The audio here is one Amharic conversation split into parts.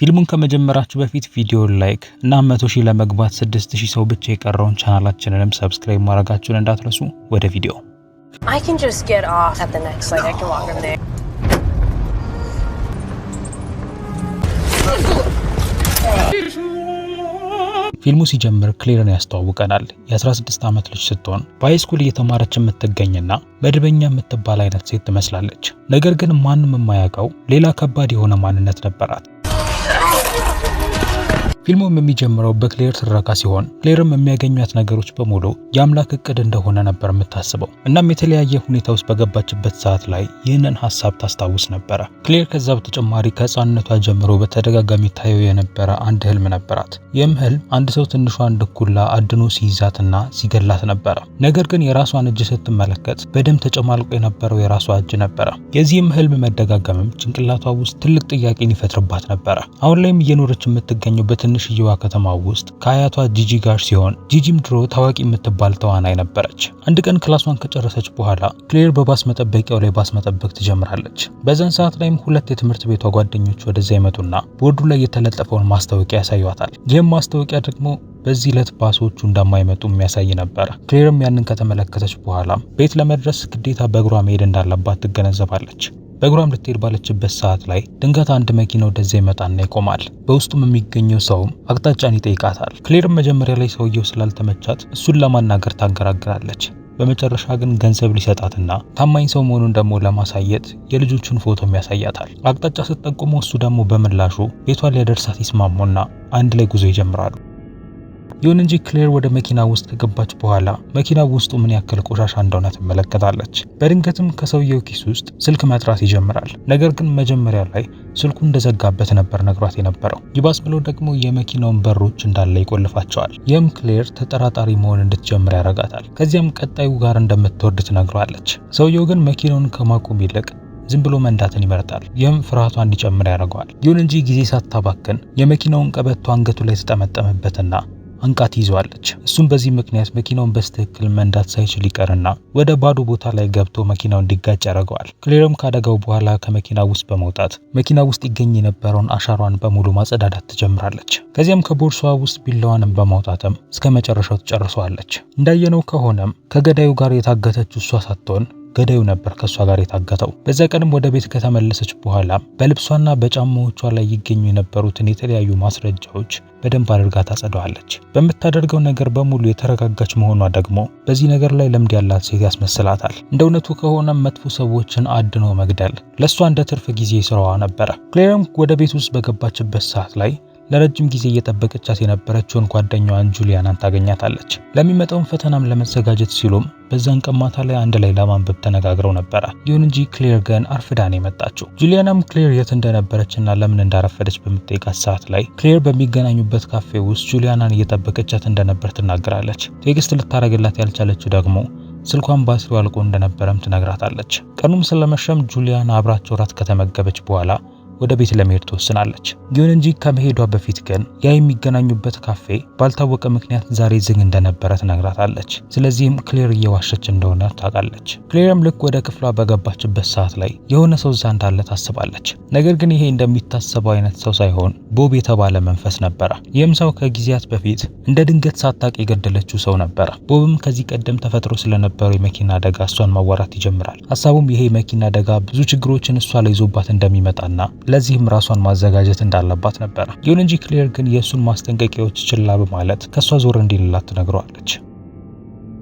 ፊልሙን ከመጀመራችሁ በፊት ቪዲዮ ላይክ እና 100,000 ለመግባት 6,000 ሰው ብቻ የቀረውን ቻናላችንንም ሰብስክራይብ ማድረጋችሁን እንዳትረሱ። ወደ ቪዲዮ I can just get off at the next I can walk over there. ፊልሙ ሲጀምር ክሌርን ያስተዋውቀናል። የ16 ዓመት ልጅ ስትሆን በሃይስኩል እየተማረች የምትገኝና መደበኛ የምትባል አይነት ሴት ትመስላለች። ነገር ግን ማንም የማያውቀው ሌላ ከባድ የሆነ ማንነት ነበራት። ፊልሙም የሚጀምረው በክሌር ትረካ ሲሆን ክሌርም የሚያገኟት ነገሮች በሙሉ የአምላክ እቅድ እንደሆነ ነበር የምታስበው። እናም የተለያየ ሁኔታ ውስጥ በገባችበት ሰዓት ላይ ይህንን ሐሳብ ታስታውስ ነበረ። ክሌር ከዛ በተጨማሪ ከሕፃንነቷ ጀምሮ በተደጋጋሚ ታየው የነበረ አንድ ህልም ነበራት። ይህም ህልም አንድ ሰው ትንሿን ድኩላ አድኖ ሲይዛትና ሲገላት ነበረ። ነገር ግን የራሷን እጅ ስትመለከት በደም ተጨማልቆ የነበረው የራሷ እጅ ነበረ። የዚህም ህልም መደጋገምም ጭንቅላቷ ውስጥ ትልቅ ጥያቄን ይፈጥርባት ነበረ። አሁን ላይም እየኖረች የምትገኘው ትንሽዬዋ ከተማ ውስጥ ከአያቷ ጂጂ ጋር ሲሆን ጂጂም ድሮ ታዋቂ የምትባል ተዋናይ ነበረች። አንድ ቀን ክላሷን ከጨረሰች በኋላ ክሌር በባስ መጠበቂያው ላይ ባስ መጠበቅ ትጀምራለች። በዛን ሰዓት ላይም ሁለት የትምህርት ቤቷ ጓደኞች ወደዚያ ይመጡና ቦርዱ ላይ የተለጠፈውን ማስታወቂያ ያሳዩታል። ይህም ማስታወቂያ ደግሞ በዚህ ዕለት ባሶቹ እንደማይመጡ የሚያሳይ ነበር። ክሌርም ያንን ከተመለከተች በኋላ ቤት ለመድረስ ግዴታ በእግሯ መሄድ እንዳለባት ትገነዘባለች። በእግሯም ልትሄድ ባለችበት ሰዓት ላይ ድንገት አንድ መኪና ወደዚያ ይመጣና ይቆማል። በውስጡም የሚገኘው ሰውም አቅጣጫን ይጠይቃታል። ክሌርም መጀመሪያ ላይ ሰውየው ስላልተመቻት እሱን ለማናገር ታንገራግራለች። በመጨረሻ ግን ገንዘብ ሊሰጣትና ታማኝ ሰው መሆኑን ደግሞ ለማሳየት የልጆቹን ፎቶም ያሳያታል። አቅጣጫ ስትጠቁመው እሱ ደግሞ በምላሹ ቤቷን ሊያደርሳት ይስማሙና አንድ ላይ ጉዞ ይጀምራሉ። ይሁን እንጂ ክሌር ወደ መኪና ውስጥ ከገባች በኋላ መኪናው ውስጡ ምን ያክል ቆሻሻ እንደሆነ ትመለከታለች። በድንገትም ከሰውየው ኪስ ውስጥ ስልክ መጥራት ይጀምራል። ነገር ግን መጀመሪያ ላይ ስልኩ እንደዘጋበት ነበር ነግሯት የነበረው። ይባስ ብሎ ደግሞ የመኪናውን በሮች እንዳለ ይቆልፋቸዋል። ይህም ክሌር ተጠራጣሪ መሆን እንድትጀምር ያደርጋታል። ከዚያም ቀጣዩ ጋር እንደምትወርድ ትነግሯለች። ሰውየው ግን መኪናውን ከማቆም ይልቅ ዝም ብሎ መንዳትን ይመርጣል። ይህም ፍርሃቷ እንዲጨምር ያደርገዋል። ይሁን እንጂ ጊዜ ሳታባክን የመኪናውን ቀበቶ አንገቱ ላይ ተጠመጠመበትና አንቃት ይዟለች። እሱም በዚህ ምክንያት መኪናውን በስትክክል መንዳት ሳይችል ይቀርና ወደ ባዶ ቦታ ላይ ገብቶ መኪናው እንዲጋጭ ያደርገዋል። ክሌርም ካደጋው በኋላ ከመኪና ውስጥ በመውጣት መኪና ውስጥ ይገኝ የነበረውን አሻሯን በሙሉ ማጸዳዳት ትጀምራለች። ከዚያም ከቦርሳዋ ውስጥ ቢላዋንም በማውጣትም እስከ መጨረሻው ትጨርሰዋለች። እንዳየነው ከሆነም ከገዳዩ ጋር የታገተችው እሷ ሳትሆን ገዳዩ ነበር ከሷ ጋር የታገተው። በዛ ቀንም ወደ ቤት ከተመለሰች በኋላ በልብሷና በጫማዎቿ ላይ ይገኙ የነበሩትን የተለያዩ ማስረጃዎች በደንብ አድርጋ ታጸዳዋለች። በምታደርገው ነገር በሙሉ የተረጋጋች መሆኗ ደግሞ በዚህ ነገር ላይ ልምድ ያላት ሴት ያስመስላታል። እንደ እውነቱ ከሆነ መጥፎ ሰዎችን አድኖ መግደል ለሷ እንደ ትርፍ ጊዜ ስራዋ ነበረ። ክሌርም ወደ ቤት ውስጥ በገባችበት ሰዓት ላይ ለረጅም ጊዜ እየጠበቀቻት የነበረችውን ጓደኛዋን ጁሊያናን ታገኛታለች። ለሚመጣውን ፈተናም ለመዘጋጀት ሲሉም በዛን ቀን ማታ ላይ አንድ ላይ ለማንበብ ተነጋግረው ነበረ። ይሁን እንጂ ክሌር ግን አርፍዳን የመጣችው። ጁሊያናም ክሌር የት እንደነበረችና ለምን እንዳረፈደች በምትጠይቃት ሰዓት ላይ ክሌር በሚገናኙበት ካፌ ውስጥ ጁሊያናን እየጠበቀቻት እንደነበር ትናገራለች። ቴክስት ልታረግላት ያልቻለችው ደግሞ ስልኳን ባትሪው አልቆ እንደነበረም ትነግራታለች። ቀኑም ስለመሸም ጁሊያና አብራቸው ራት ከተመገበች በኋላ ወደ ቤት ለመሄድ ትወስናለች። ይሁን እንጂ ከመሄዷ በፊት ግን ያ የሚገናኙበት ካፌ ባልታወቀ ምክንያት ዛሬ ዝግ እንደነበረ ትነግራታለች። ስለዚህም ክሌር እየዋሸች እንደሆነ ታውቃለች። ክሌርም ልክ ወደ ክፍሏ በገባችበት ሰዓት ላይ የሆነ ሰው እዛ እንዳለ ታስባለች። ነገር ግን ይሄ እንደሚታሰበው አይነት ሰው ሳይሆን ቦብ የተባለ መንፈስ ነበረ። ይህም ሰው ከጊዜያት በፊት እንደ ድንገት ሳታውቅ የገደለችው ሰው ነበረ። ቦብም ከዚህ ቀደም ተፈጥሮ ስለነበረው የመኪና አደጋ እሷን ማዋራት ይጀምራል። ሀሳቡም ይሄ የመኪና አደጋ ብዙ ችግሮችን እሷ ላይ ይዞባት እንደሚመጣና ለዚህም ራሷን ማዘጋጀት እንዳለባት ነበር። ይሁን እንጂ ክሌር ግን የእሱን ማስጠንቀቂያዎች ችላ በማለት ከሷ ዞር እንዲልላት ትነግረዋለች።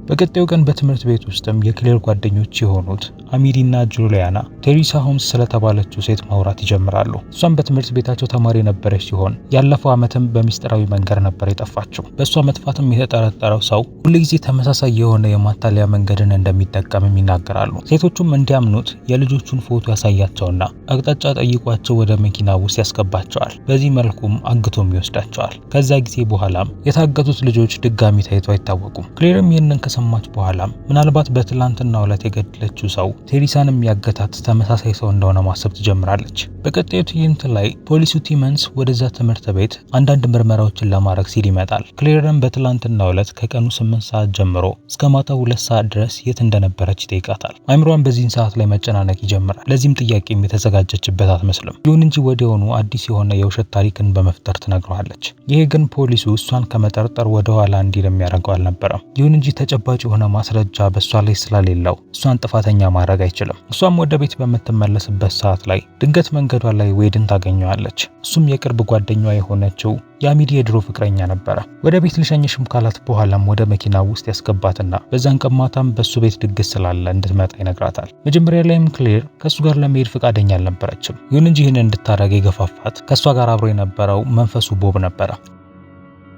በቀጣዩ ቀን በትምህርት ቤት ውስጥም የክሌር ጓደኞች የሆኑት አሚዲና ጁሊያና ቴሪሳ ሆምስ ስለተባለችው ሴት ማውራት ይጀምራሉ። እሷም በትምህርት ቤታቸው ተማሪ የነበረች ሲሆን ያለፈው ዓመትም በሚስጥራዊ መንገድ ነበር የጠፋችው። በእሷ መጥፋትም የተጠረጠረው ሰው ሁልጊዜ ተመሳሳይ የሆነ የማታለያ መንገድን እንደሚጠቀምም ይናገራሉ። ሴቶቹም እንዲያምኑት የልጆቹን ፎቶ ያሳያቸውና አቅጣጫ ጠይቋቸው ወደ መኪና ውስጥ ያስገባቸዋል። በዚህ መልኩም አግቶም ይወስዳቸዋል። ከዛ ጊዜ በኋላም የታገቱት ልጆች ድጋሚ ታይቶ አይታወቁም። ክሌርም ይህንን ከሰማች በኋላ ምናልባት በትላንትናው ዕለት የገደለችው ሰው ቴሪሳንም ያገታት ተመሳሳይ ሰው እንደሆነ ማሰብ ትጀምራለች። በቀጣዩ ትዕይንት ላይ ፖሊሱ ቲመንስ ወደዛ ትምህርት ቤት አንዳንድ ምርመራዎችን ለማድረግ ሲል ይመጣል። ክሌርም በትላንትናው ዕለት ከቀኑ 8 ሰዓት ጀምሮ እስከ ማታው 2 ሰዓት ድረስ የት እንደነበረች ይጠይቃታል። አይምሯን በዚህን ሰዓት ላይ መጨናነቅ ይጀምራል። ለዚህም ጥያቄም የተዘጋጀችበት አትመስልም። ይሁን እንጂ ወዲያውኑ አዲስ የሆነ የውሸት ታሪክን በመፍጠር ትነግረዋለች። ይሄ ግን ፖሊሱ እሷን ከመጠርጠር ወደ ኋላ እንዲል የሚያደርገው አልነበረም። ይሁን እንጂ ተጨባጭ የሆነ ማስረጃ በእሷ ላይ ስለሌለው እሷን ጥፋተኛ ማድረግ አይችልም። እሷም ወደ ቤት በምትመለስበት ሰዓት ላይ ድንገት መንገዷ ላይ ዌድን ታገኘዋለች። እሱም የቅርብ ጓደኛዋ የሆነችው የአሚዲ የድሮ ፍቅረኛ ነበረ። ወደ ቤት ልሸኝሽም ካላት በኋላም ወደ መኪና ውስጥ ያስገባትና በዛን ቀን ማታም በሱ ቤት ድግስ ስላለ እንድትመጣ ይነግራታል። መጀመሪያ ላይም ክሌር ከሱ ጋር ለመሄድ ፈቃደኛ አልነበረችም። ይሁን እንጂ ይህንን እንድታደርግ የገፋፋት ከሷ ጋር አብሮ የነበረው መንፈሱ ቦብ ነበረ።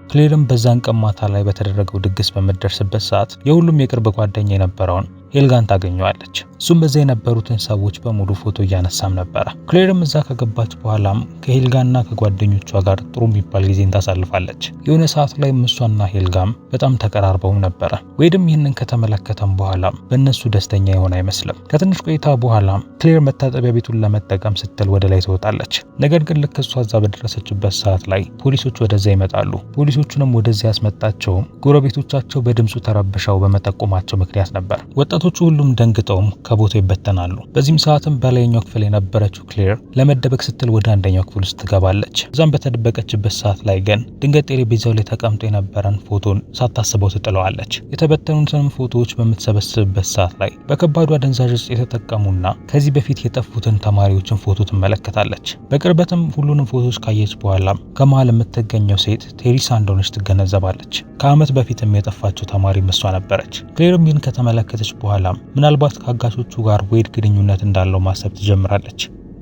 ክሌርም በዛን ቀን ማታ ላይ በተደረገው ድግስ በመደርስበት ሰዓት የሁሉም የቅርብ ጓደኛ የነበረውን ሄልጋን ታገኘዋለች። እሱም በዛ የነበሩትን ሰዎች በሙሉ ፎቶ እያነሳም ነበረ። ክሌርም እዛ ከገባች በኋላም ከሄልጋና ከጓደኞቿ ጋር ጥሩ የሚባል ጊዜን ታሳልፋለች። የሆነ ሰዓት ላይ እሷና ሄልጋም በጣም ተቀራርበው ነበረ። ዌድም ይህንን ከተመለከተም በኋላም በእነሱ ደስተኛ የሆነ አይመስልም። ከትንሽ ቆይታ በኋላም ክሌር መታጠቢያ ቤቱን ለመጠቀም ስትል ወደ ላይ ትወጣለች። ነገር ግን ልክ እሷ እዛ በደረሰችበት ሰዓት ላይ ፖሊሶች ወደዛ ይመጣሉ። ፖሊሶቹንም ወደዚያ ያስመጣቸውም ጎረቤቶቻቸው በድምፁ ተረብሸው በመጠቆማቸው ምክንያት ነበር። ወጣቶቹ ሁሉም ደንግጠውም ከቦታው ይበተናሉ። በዚህም ሰዓትም በላይኛው ክፍል የነበረችው ክሌር ለመደበቅ ስትል ወደ አንደኛው ክፍል ውስጥ ትገባለች። እዛም በተደበቀችበት ሰዓት ላይ ግን ድንገት ጠረጴዛው ላይ ተቀምጦ የነበረን ፎቶን ሳታስበው ትጥለዋለች። የተበተኑትን ፎቶዎች በምትሰበስብበት ሰዓት ላይ በከባዱ አደንዛዥ ዕፅ የተጠቀሙና ከዚህ በፊት የጠፉትን ተማሪዎችን ፎቶ ትመለከታለች። በቅርበትም ሁሉንም ፎቶዎች ካየች በኋላ ከመሃል የምትገኘው ሴት ቴሪሳ እንደሆነች ትገነዘባለች። ከዓመት በፊትም የጠፋችው ተማሪ እሷ ነበረች። ክሌርም ይህን ከተመለከተች በኋላ ምናልባት ከአጋቾቹ ጋር ዌድ ግንኙነት እንዳለው ማሰብ ትጀምራለች።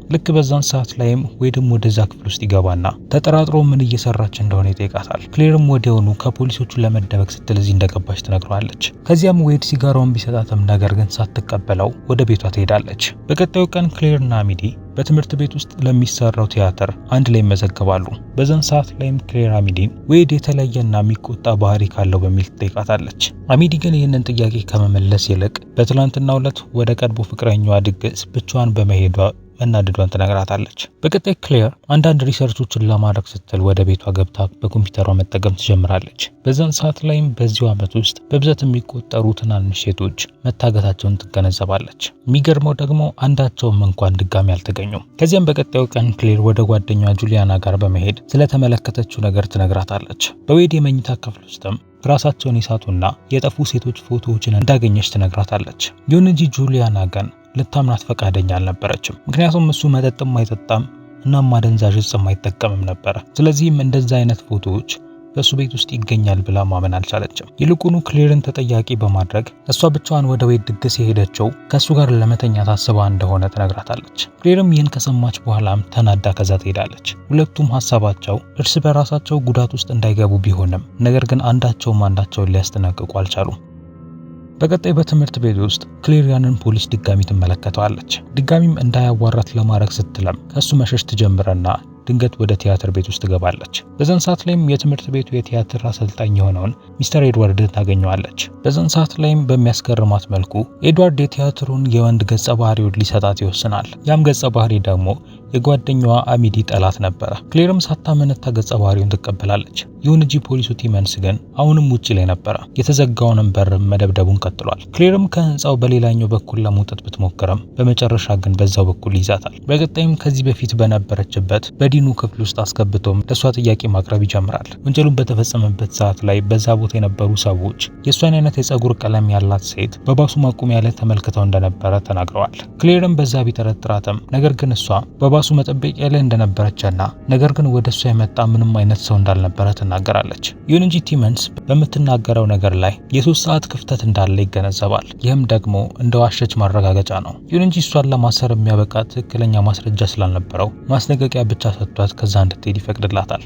ልክ በዛን ሰዓት ላይም ዌድም ወደዛ ክፍል ውስጥ ይገባና ተጠራጥሮ ምን እየሰራች እንደሆነ ይጠይቃታል። ክሌርም ወዲያውኑ ከፖሊሶቹ ለመደበቅ ስትል እዚህ እንደገባች ትነግረዋለች። ከዚያም ዌድ ሲጋራውን ቢሰጣትም ነገር ግን ሳትቀበለው ወደ ቤቷ ትሄዳለች። በቀጣዩ ቀን ክሌርና አሚዲ በትምህርት ቤት ውስጥ ለሚሰራው ቲያትር አንድ ላይ ይመዘገባሉ። በዛን ሰዓት ላይም ክሌር አሚዲን ዌድ የተለየና የሚቆጣ ባህሪ ካለው በሚል ትጠይቃታለች። አሚዲ ግን ይህንን ጥያቄ ከመመለስ ይልቅ በትላንትናው ዕለት ወደ ቀድሞ ፍቅረኛዋ ድግስ ብቻዋን በመሄዷ መናደዷን ትነግራታለች። በቀጣይ ክሌር አንዳንድ ሪሰርቾችን ለማድረግ ስትል ወደ ቤቷ ገብታ በኮምፒውተሯ መጠቀም ትጀምራለች። በዛን ሰዓት ላይም በዚሁ ዓመት ውስጥ በብዛት የሚቆጠሩ ትናንሽ ሴቶች መታገታቸውን ትገነዘባለች። የሚገርመው ደግሞ አንዳቸውም እንኳን ድጋሚ አልተገኙም። ከዚያም በቀጣዩ ቀን ክሌር ወደ ጓደኛዋ ጁሊያና ጋር በመሄድ ስለተመለከተችው ነገር ትነግራታለች። በዌድ የመኝታ ክፍል ውስጥም ራሳቸውን የሳቱና የጠፉ ሴቶች ፎቶዎችን እንዳገኘች ትነግራታለች። ይሁን እንጂ ጁሊያና ግን ልታምናት ፈቃደኛ አልነበረችም። ምክንያቱም እሱ መጠጥም አይጠጣም እና ማደንዛዥ ዕፅም አይጠቀምም ነበረ። ስለዚህም እንደዛ አይነት ፎቶዎች በሱ ቤት ውስጥ ይገኛል ብላ ማመን አልቻለችም። ይልቁኑ ክሌርን ተጠያቂ በማድረግ እሷ ብቻዋን ወደ ዌድ ድግስ የሄደችው ከሱ ጋር ለመተኛት አስባ እንደሆነ ትነግራታለች። ክሌርም ይህን ከሰማች በኋላም ተናዳ ከዛ ትሄዳለች። ሁለቱም ሀሳባቸው እርስ በራሳቸው ጉዳት ውስጥ እንዳይገቡ ቢሆንም ነገር ግን አንዳቸውም አንዳቸውን ሊያስጠነቅቁ አልቻሉም። በቀጣይ በትምህርት ቤት ውስጥ ክሌር ያንን ፖሊስ ድጋሚ ትመለከተዋለች። ድጋሚም እንዳያዋራት ለማድረግ ስትለም ከሱ መሸሽ ትጀምረና ድንገት ወደ ቲያትር ቤት ውስጥ ትገባለች። በዛን ሰዓት ላይም የትምህርት ቤቱ የቲያትር አሰልጣኝ የሆነውን ሚስተር ኤድዋርድን ታገኘዋለች። በዛን ሰዓት ላይም በሚያስገርማት መልኩ ኤድዋርድ የቲያትሩን የወንድ ገጸ ባህሪውን ሊሰጣት ይወስናል። ያም ገጸ ባህሪ ደግሞ የጓደኛዋ አሚዲ ጠላት ነበረ። ክሌርም ሳታመነታ ገጸ ባህሪውን ትቀበላለች። ይሁን እንጂ ፖሊሱ ቲመንስ ግን አሁንም ውጪ ላይ ነበረ። የተዘጋውንም በር መደብደቡን ቀጥሏል። ክሌርም ከህንፃው በሌላኛው በኩል ለመውጣት ብትሞክርም በመጨረሻ ግን በዛው በኩል ይዛታል። በቀጣይም ከዚህ በፊት በነበረችበት በዲኑ ክፍል ውስጥ አስገብቶም ለሷ ጥያቄ ማቅረብ ይጀምራል። ወንጀሉን በተፈጸመበት ሰዓት ላይ በዛ ቦታ የነበሩ ሰዎች የሷን አይነት የፀጉር ቀለም ያላት ሴት በባሱ ማቆሚያ ላይ ተመልክተው እንደነበረ ተናግረዋል። ክሌርም በዛ ቢጠረጥራትም ነገር ግን እሷ በባሱ መጠበቂያ ላይ እንደነበረችና ነገር ግን ወደሷ የመጣ ምንም አይነት ሰው እንዳልነበረ ትናገራለች። ይሁን እንጂ ቲመንስ በምትናገረው ነገር ላይ የ3 ሰዓት ክፍተት እንዳለ ይገነዘባል። ይህም ደግሞ እንደዋሸች ማረጋገጫ ነው። ይሁን እንጂ እሷን ለማሰር የሚያበቃ ትክክለኛ ማስረጃ ስላልነበረው ማስጠንቀቂያ ብቻ ሰጥቷት ከዛ እንድትሄድ ይፈቅድላታል።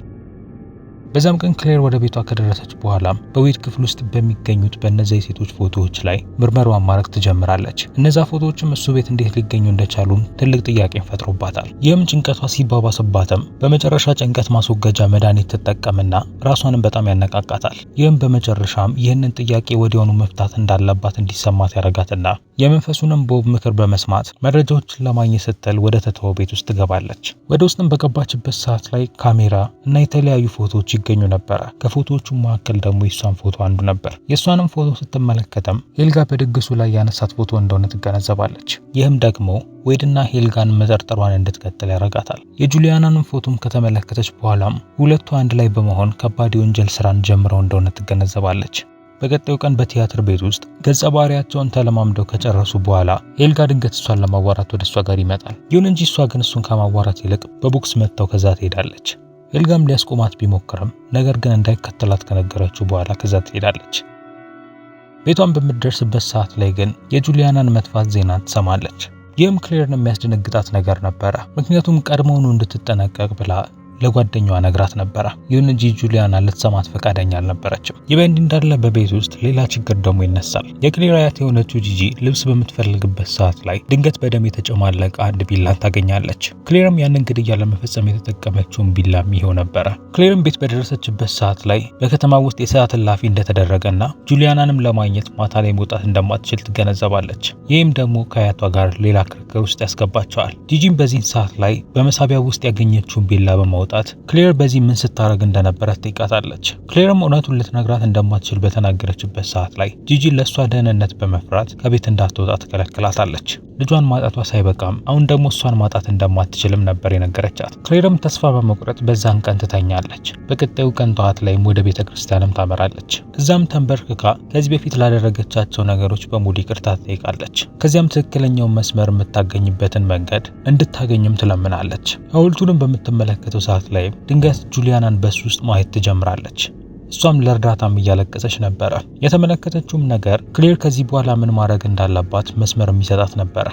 በዛም ቀን ክሌር ወደ ቤቷ ከደረሰች በኋላም በዌድ ክፍል ውስጥ በሚገኙት በእነዚህ የሴቶች ፎቶዎች ላይ ምርመራዋን ማድረግ ትጀምራለች። እነዛ ፎቶዎችም እሱ ቤት እንዴት ሊገኙ እንደቻሉም ትልቅ ጥያቄን ፈጥሮባታል። ይህም ጭንቀቷ ሲባባስባትም በመጨረሻ ጭንቀት ማስወገጃ መድኃኒት ትጠቀምና ራሷንም በጣም ያነቃቃታል። ይህም በመጨረሻም ይህንን ጥያቄ ወዲያውኑ መፍታት እንዳለባት እንዲሰማት ያደርጋትና የመንፈሱንም ቦብ ምክር በመስማት መረጃዎችን ለማግኘት ስትል ወደ ተተወው ቤት ውስጥ ትገባለች። ወደ ውስጥም በገባችበት ሰዓት ላይ ካሜራ እና የተለያዩ ፎቶዎች ይገኙ ነበረ። ከፎቶዎቹ መካከል ደግሞ የሷን ፎቶ አንዱ ነበር። የሷንም ፎቶ ስትመለከተም ሄልጋ በድግሱ ላይ ያነሳት ፎቶ እንደሆነ ትገነዘባለች። ይህም ደግሞ ዌድና ሄልጋን መጠርጠሯን እንድትቀጥል ያደርጋታል። የጁሊያናንም ፎቶም ከተመለከተች በኋላም ሁለቱ አንድ ላይ በመሆን ከባድ የወንጀል ስራን ጀምረው እንደሆነ ትገነዘባለች። በቀጣዩ ቀን በቲያትር ቤት ውስጥ ገጸ ባህሪያቸውን ተለማምደው ከጨረሱ በኋላ ሄልጋ ድንገት እሷን ለማዋራት ወደ እሷ ጋር ይመጣል። ይሁን እንጂ እሷ ግን እሱን ከማዋራት ይልቅ በቦክስ መጥተው ከዛ ትሄዳለች። ሄልጋም ሊያስቆማት ቢሞክርም ነገር ግን እንዳይከተላት ከነገረችው በኋላ ከዛ ትሄዳለች። ቤቷን በምትደርስበት ሰዓት ላይ ግን የጁሊያናን መጥፋት ዜና ትሰማለች። ይህም ክሌርን የሚያስደነግጣት ነገር ነበረ። ምክንያቱም ቀድሞውኑ እንድትጠነቀቅ ብላ ለጓደኛዋ ነግራት ነበረ። ይሁን እንጂ ጁሊያና ልትሰማት ፈቃደኛ አልነበረችም። ይህ በእንዲህ እንዳለ በቤት ውስጥ ሌላ ችግር ደግሞ ይነሳል። የክሌር አያት የሆነችው ጂጂ ልብስ በምትፈልግበት ሰዓት ላይ ድንገት በደም የተጨማለቀ አንድ ቢላን ታገኛለች። ክሌርም ያንን ግድያ ለመፈጸም የተጠቀመችውን ቢላም ይሄው ነበረ። ክሌርም ቤት በደረሰችበት ሰዓት ላይ በከተማ ውስጥ የሰዓት እላፊ እንደተደረገና ጁሊያናንም ለማግኘት ማታ ላይ መውጣት እንደማትችል ትገነዘባለች። ይህም ደግሞ ከአያቷ ጋር ሌላ ክርክር ውስጥ ያስገባቸዋል። ጂጂም በዚህን ሰዓት ላይ በመሳቢያ ውስጥ ያገኘችውን ቢላ በማውጣት ክሌር በዚህ ምን ስታረግ እንደነበረ ትጠይቃታለች። ክሌርም እውነቱን ልትነግራት እንደማትችል በተናገረችበት ሰዓት ላይ ጂጂ ለሷ ደህንነት በመፍራት ከቤት እንዳትወጣ ትከለክላታለች። ልጇን ማጣቷ ሳይበቃም አሁን ደግሞ እሷን ማጣት እንደማትችልም ነበር የነገረቻት። ክሌርም ተስፋ በመቁረጥ በዛን ቀን ትተኛለች። በቀጣዩ ቀን ጠዋት ላይም ወደ ቤተክርስቲያንም ታመራለች። እዛም ተንበርክካ ከዚህ በፊት ላደረገቻቸው ነገሮች በሙሉ ይቅርታ ትጠይቃለች። ከዚያም ትክክለኛውን መስመር የምታገኝበትን መንገድ እንድታገኝም ትለምናለች። ሐውልቱንም በምትመለከተው ሰዓት ላይ ድንገት ጁሊያናን በሱ ውስጥ ማየት ትጀምራለች። እሷም ለእርዳታም እያለቀሰች ነበረ። የተመለከተችውም ነገር ክሌር ከዚህ በኋላ ምን ማድረግ እንዳለባት መስመር የሚሰጣት ነበረ።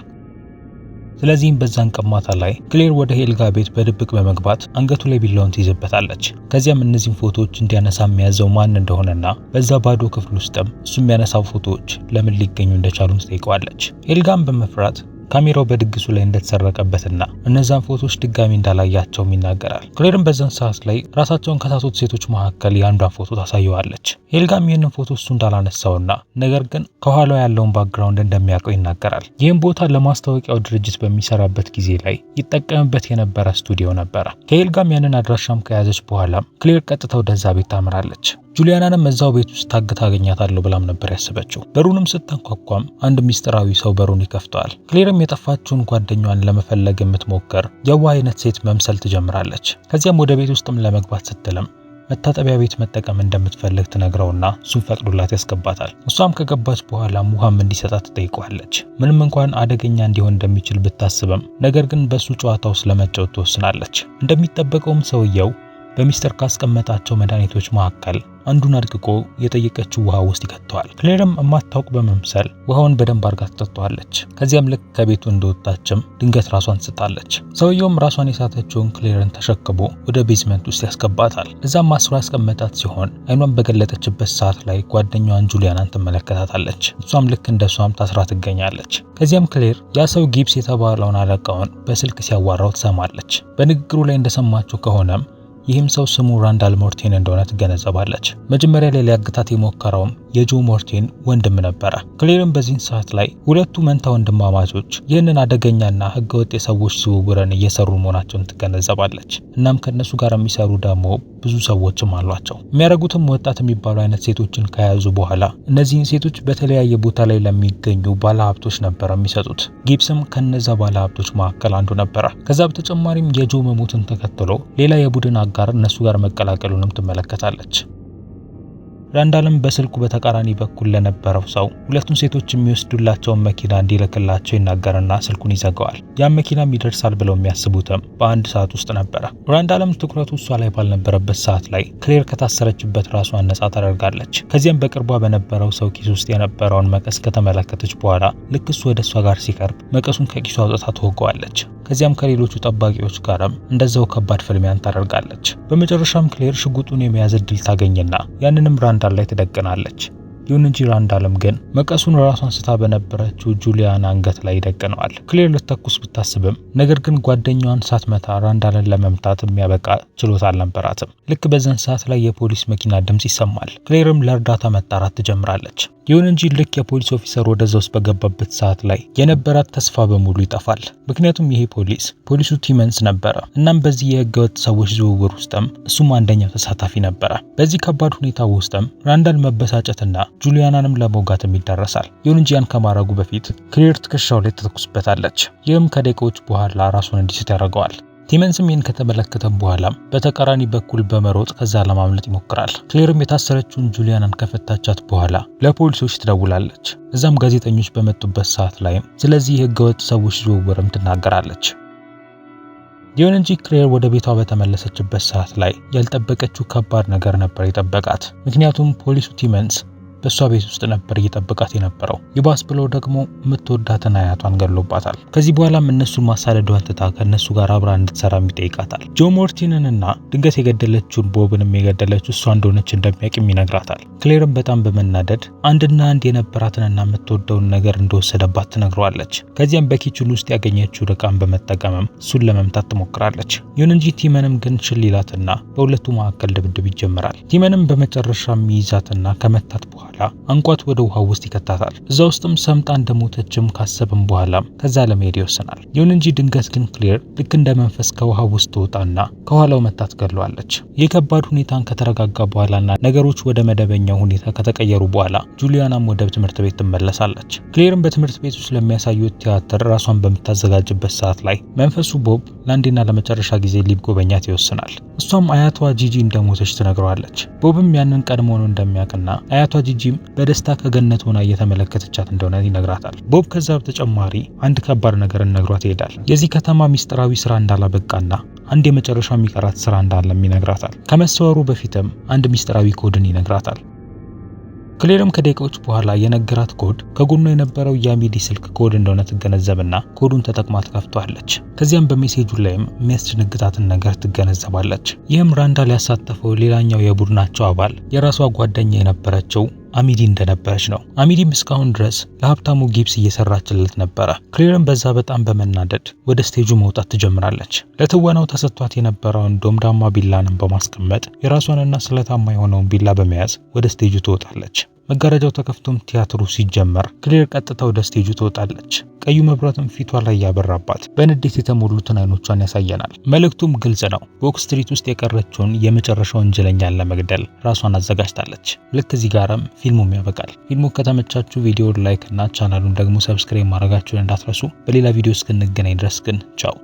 ስለዚህም በዛን ቀን ማታ ላይ ክሌር ወደ ሄልጋ ቤት በድብቅ በመግባት አንገቱ ላይ ቢላውን ትይዝበታለች። ከዚያም እነዚህን ፎቶዎች እንዲያነሳ የሚያዘው ማን እንደሆነና በዛ ባዶ ክፍል ውስጥም እሱ የሚያነሳው ፎቶዎች ለምን ሊገኙ እንደቻሉ ትጠይቀዋለች። ሄልጋም በመፍራት ካሜራው በድግሱ ላይ እንደተሰረቀበትና እነዛን ፎቶዎች ድጋሚ እንዳላያቸውም ይናገራል። ክሌርም በዛን ሰዓት ላይ ራሳቸውን ከሳቱት ሴቶች መካከል የአንዷን ፎቶ ታሳየዋለች። ሄልጋም ይህንን ፎቶ እሱ እንዳላነሳውና ነገር ግን ከኋላው ያለውን ባክግራውንድ እንደሚያውቀው ይናገራል። ይህም ቦታ ለማስታወቂያው ድርጅት በሚሰራበት ጊዜ ላይ ይጠቀምበት የነበረ ስቱዲዮ ነበረ። ከሄልጋም ያንን አድራሻም ከያዘች በኋላ ክሌር ቀጥታ ወደዛ ቤት ታምራለች። ጁሊያናንም እዛው ቤት ውስጥ ታግታ አገኛታለሁ ብላም ነበር ያሰበችው። በሩንም ስትንኳኳም አንድ ሚስጥራዊ ሰው በሩን ይከፍተዋል። ክሌርም የጠፋችውን ጓደኛዋን ለመፈለግ የምትሞክር የዋህ አይነት ሴት መምሰል ትጀምራለች። ከዚያም ወደ ቤት ውስጥም ለመግባት ስትልም መታጠቢያ ቤት መጠቀም እንደምትፈልግ ትነግረውና እሱን ፈቅዶላት ያስገባታል። እሷም ከገባች በኋላ ውሃም እንዲሰጣት ትጠይቀዋለች። ምንም እንኳን አደገኛ እንዲሆን እንደሚችል ብታስብም ነገር ግን በሱ ጨዋታ ውስጥ ለመጫወት ትወስናለች። እንደሚጠበቀውም ሰውየው በሚስጥር ካስቀመጣቸው መድኃኒቶች መካከል አንዱን አድቅቆ የጠየቀችው ውሃ ውስጥ ይከተዋል። ክሌርም የማታውቅ በመምሰል ውሃውን በደንብ አርጋ ትጠጣዋለች። ከዚያም ልክ ከቤቱ እንደወጣችም ድንገት ራሷን ስታለች። ሰውየውም ራሷን የሳተችውን ክሌርን ተሸክሞ ወደ ቤዝመንት ውስጥ ያስገባታል። እዛም አስሮ ያስቀመጣት ሲሆን አይኗን በገለጠችበት ሰዓት ላይ ጓደኛዋን ጁሊያናን ትመለከታታለች። እሷም ልክ እንደሷም ታስራ ትገኛለች። ከዚያም ክሌር ያ ሰው ጊብስ የተባለውን አለቃውን በስልክ ሲያዋራው ትሰማለች። በንግግሩ ላይ እንደሰማችው ከሆነም ይህም ሰው ስሙ ራንዳል ሞርቴን እንደሆነ ትገነዘባለች። መጀመሪያ ላይ ሊያግታት የሞከረውም የጆ ሞርቴን ወንድም ነበረ። ክሌርም በዚህን ሰዓት ላይ ሁለቱ መንታ ወንድማማቾች ይህንን አደገኛና ህገወጥ የሰዎች ዝውውርን እየሰሩ መሆናቸውን ትገነዘባለች። እናም ከነሱ ጋር የሚሰሩ ደግሞ ብዙ ሰዎችም አሏቸው። የሚያደርጉትም ወጣት የሚባሉ አይነት ሴቶችን ከያዙ በኋላ እነዚህን ሴቶች በተለያየ ቦታ ላይ ለሚገኙ ባለሀብቶች ነበር የሚሰጡት። ጊብስም ከነዛ ባለሀብቶች መካከል አንዱ ነበረ። ከዛ በተጨማሪም የጆ መሞትን ተከትሎ ሌላ የቡድን አጋር እነሱ ጋር መቀላቀሉንም ትመለከታለች። ራንዳልም በስልኩ በተቃራኒ በኩል ለነበረው ሰው ሁለቱን ሴቶች የሚወስዱላቸውን መኪና እንዲልክላቸው ይናገርና ስልኩን ይዘጋዋል። ያን መኪናም ይደርሳል ብለው የሚያስቡትም በአንድ ሰዓት ውስጥ ነበረ። ራንዳልም ትኩረቱ እሷ ላይ ባልነበረበት ሰዓት ላይ ክሌር ከታሰረችበት ራሷን ነጻ ታደርጋለች። ከዚያም በቅርቧ በነበረው ሰው ኪስ ውስጥ የነበረውን መቀስ ከተመለከተች በኋላ ልክ እሱ ወደ እሷ ጋር ሲቀርብ መቀሱን ከኪሱ አውጥታ ትወገዋለች። ከዚያም ከሌሎቹ ጠባቂዎች ጋርም እንደዛው ከባድ ፍልሚያን ታደርጋለች። በመጨረሻም ክሌር ሽጉጡን የመያዝ እድል ታገኝና ያንንም ራንዳል ላይ ትደቅናለች። ይሁን እንጂ ራንዳልም ግን መቀሱን ራሷን ስታ በነበረችው ጁሊያና አንገት ላይ ይደቅነዋል። ክሌር ልትተኩስ ብታስብም ነገር ግን ጓደኛዋን ሳትመታ ራንዳልን ለመምታት የሚያበቃ ችሎታ አልነበራትም። ልክ በዛን ሰዓት ላይ የፖሊስ መኪና ድምጽ ይሰማል። ክሌርም ለእርዳታ መጣራት ትጀምራለች። ይሁን እንጂ ልክ የፖሊስ ኦፊሰር ወደዛ ውስጥ በገባበት ሰዓት ላይ የነበራት ተስፋ በሙሉ ይጠፋል። ምክንያቱም ይሄ ፖሊሱ ቲመንስ ነበረ። እናም በዚህ የህገወጥ ሰዎች ዝውውር ውስጥም እሱም አንደኛው ተሳታፊ ነበረ። በዚህ ከባድ ሁኔታ ውስጥም ራንዳል መበሳጨትና ጁሊያናንም ለመውጋትም ይደረሳል። ይሁን እንጂ ያን ከማድረጉ በፊት ክሌር ትከሻው ላይ ተተኩስበታለች። ይህም ከደቂቃዎች በኋላ ራሱን እንዲስት ያደርገዋል። ቲመንስም ይህን ከተመለከተ በኋላም በተቃራኒ በኩል በመሮጥ ከዛ ለማምለጥ ይሞክራል። ክሌርም የታሰረችውን ጁሊያናን ከፈታቻት በኋላ ለፖሊሶች ትደውላለች። እዛም ጋዜጠኞች በመጡበት ሰዓት ላይም ስለዚህ ህገወጥ ሰዎች ዝውውርም ትናገራለች። ይሁን እንጂ ክሌር ወደ ቤቷ በተመለሰችበት ሰዓት ላይ ያልጠበቀችው ከባድ ነገር ነበር የጠበቃት። ምክንያቱም ፖሊሱ ቲመንስ በሷ ቤት ውስጥ ነበር እየጠበቃት የነበረው። ይባስ ብሎ ደግሞ የምትወዳትን አያቷን ገሎባታል። ከዚህ በኋላም እነሱን ማሳደዷን ትታ ከነሱ ጋር አብራ እንድትሰራም ይጠይቃታል። ጆ ሞርቲንንና ድንገት የገደለችውን ቦብንም የገደለችው እሷ እንደሆነች እንደሚያውቅም ይነግራታል። ክሌርም በጣም በመናደድ አንድና አንድ የነበራትንና የምትወደውን ነገር እንደወሰደባት ትነግረዋለች። ከዚያም በኪችሉ ውስጥ ያገኘችው ዕቃን በመጠቀምም እሱን ለመምታት ትሞክራለች። ይሁን እንጂ ቲመንም ግን ችል ይላትና በሁለቱ መካከል ድብድብ ይጀምራል። ቲመንም በመጨረሻም ይይዛትና ከመታት በኋላ አንቋት ወደ ውሃው ውስጥ ይከታታል። እዛ ውስጥም ሰምጣ እንደሞተችም ካሰብም በኋላም ከዛ ለመሄድ ይወስናል። ይሁን እንጂ ድንገት ግን ክሌር ልክ እንደ መንፈስ ከውሃው ውስጥ ትወጣና ከኋላው መታ ትገድለዋለች። የከባድ ሁኔታን ከተረጋጋ በኋላና ነገሮች ወደ መደበኛው ሁኔታ ከተቀየሩ በኋላ ጁሊያናም ወደ ትምህርት ቤት ትመለሳለች። ክሌርም በትምህርት ቤት ውስጥ ለሚያሳዩት ቲያትር ራሷን በምታዘጋጅበት ሰዓት ላይ መንፈሱ ቦብ ለአንዴና ለመጨረሻ ጊዜ ሊጎበኛት ይወስናል። እሷም አያቷ ጂጂ እንደሞተች ትነግረዋለች። ቦብም ያንን ቀድሞ ነው እንደሚያውቅና አያቷ ጂጂም በደስታ ከገነት ሆና እየተመለከተቻት እንደሆነ ይነግራታል። ቦብ ከዛ በተጨማሪ አንድ ከባድ ነገር ነግሯት ይሄዳል። የዚህ ከተማ ሚስጥራዊ ስራ እንዳላበቃና አንድ የመጨረሻ የሚቀራት ስራ እንዳለም ይነግራታል። ከመሰወሩ በፊትም አንድ ሚስጥራዊ ኮድን ይነግራታል። ክሌርም ከደቂቃዎች በኋላ የነገራት ኮድ ከጎኗ የነበረው የአሚዲ ስልክ ኮድ እንደሆነ ትገነዘብና ኮዱን ተጠቅማ ትከፍቷለች። ከዚያም በሜሴጁ ላይም የሚያስደነግጣትን ነገር ትገነዘባለች። ይህም ራንዳል ያሳተፈው ሌላኛው የቡድናቸው አባል የራሷ ጓደኛ የነበረችው አሚዲ እንደነበረች ነው። አሚዲም እስካሁን ድረስ ለሀብታሙ ጊብስ እየሰራችለት ነበረ። ክሌርም በዛ በጣም በመናደድ ወደ ስቴጁ መውጣት ትጀምራለች። ለትወናው ተሰጥቷት የነበረውን ዶምዳማ ቢላንም በማስቀመጥ የራሷንና ስለታማ የሆነውን ቢላ በመያዝ ወደ ስቴጁ ትወጣለች። መጋረጃው ተከፍቶም ቲያትሩ ሲጀመር ክሌር ቀጥታ ወደ ስቴጁ ትወጣለች። ቀዩ መብራትም ፊቷ ላይ ያበራባት በንዴት የተሞሉትን አይኖቿን ያሳየናል። መልእክቱም ግልጽ ነው። በኦክ ስትሪት ውስጥ የቀረችውን የመጨረሻ ወንጀለኛን ለመግደል ራሷን አዘጋጅታለች። ልክ እዚህ ጋርም ፊልሙም ያበቃል። ፊልሙ ከተመቻችሁ ቪዲዮውን ላይክ እና ቻናሉን ደግሞ ሰብስክራይብ ማድረጋችሁን እንዳትረሱ። በሌላ ቪዲዮ እስክንገናኝ ድረስ ግን ቻው።